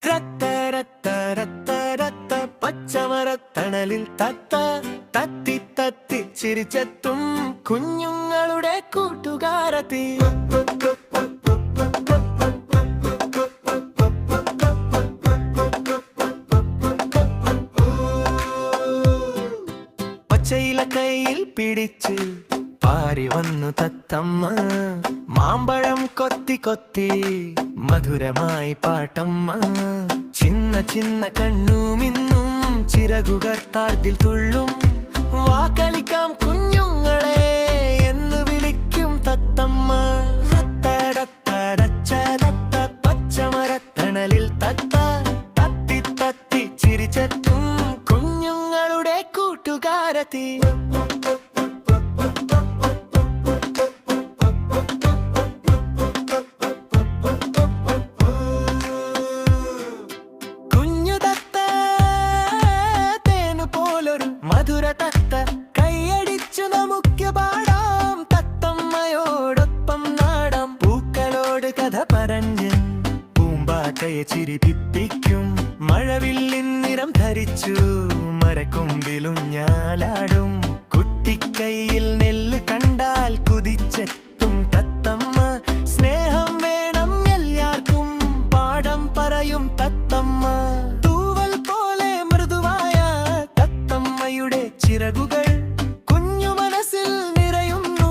രത്ത രത്ത രത്ത രത്ത പച്ചമരത്തണലിൽ തത്ത തത്തി തത്തി ചിരിച്ചെത്തും കുഞ്ഞുങ്ങളുടെ കൂട്ടുകാരത്തി. പച്ചയില കയ്യിൽ പിടിച്ച് പാരി വന്നു തത്തമ്മ, മാമ്പഴം കൊത്തി കൊത്തി മധുരമായി പാട്ടമ്മ. ചിന്ന ചിന്ന കണ്ണുമിന്നും ചിറകുകൾ താഴ്ത്തിൽ തുള്ളും, വാക്കളിക്കാം കുഞ്ഞുങ്ങളെ എന്ന് വിളിക്കും തത്തമ്മ. തത്ത പച്ചമരത്തണലിൽ തത്ത തത്തി തത്തി ചിരിച്ചെത്തും കുഞ്ഞുങ്ങളുടെ കൂട്ടുകാരത്തി. മധുര തത്ത കൈയടിച്ചു നമുക്ക് പാടാം, തത്തമ്മയോടൊപ്പം നാടാം. പൂക്കളോട് കഥ പറഞ്ഞ് പൂമ്പാറ്റയെ ചിരിപ്പിപ്പിക്കും, മഴവില്ലിൻ നിറം ധരിച്ചു മരക്കൊമ്പിലും ഞാലാടും. കുട്ടിക്കൈയിൽ നെല്ല് കണ്ടാൽ കുതിച്ചെത്തും തത്തമ്മ, സ്നേഹം വേണം എല്ലാവർക്കും പാഠം പറയും തത്തമ്മ. തൂവൽ പോലെ മൃദുവായ തത്തമ്മയുടെ ചിറകുകൾ കുഞ്ഞു മനസ്സിൽ നിറയുന്നു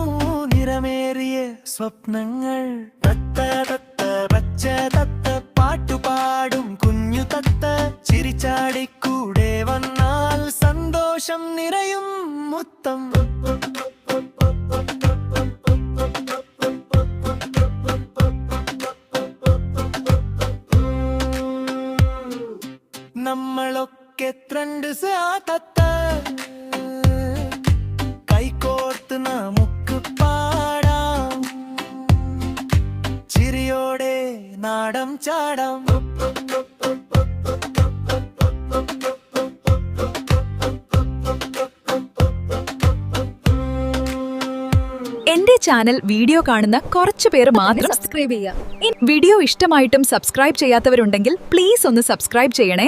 നിറമേറിയ സ്വപ്നങ്ങൾ. തത്ത തത്ത പച്ച തത്ത പാട്ടുപാടും കുഞ്ഞു തത്ത, ചിരിച്ചാടിക്കൂടെ വന്നാൽ സന്തോഷം നിറയും മുത്തം. നമ്മളൊക്കെ ത്രണ്ട് തത്ത കൈകോർത്ത് നമുക്ക് പാടാം, ചിരിയോടെ നാടം ചാടാം. എന്റെ ചാനൽ വീഡിയോ കാണുന്ന കുറച്ചു പേർ മാത്രം സബ്സ്ക്രൈബ് ചെയ്യുക. വീഡിയോ ഇഷ്ടമായിട്ടും സബ്സ്ക്രൈബ് ചെയ്യാത്തവരുണ്ടെങ്കിൽ പ്ലീസ് ഒന്ന് സബ്സ്ക്രൈബ് ചെയ്യണേ.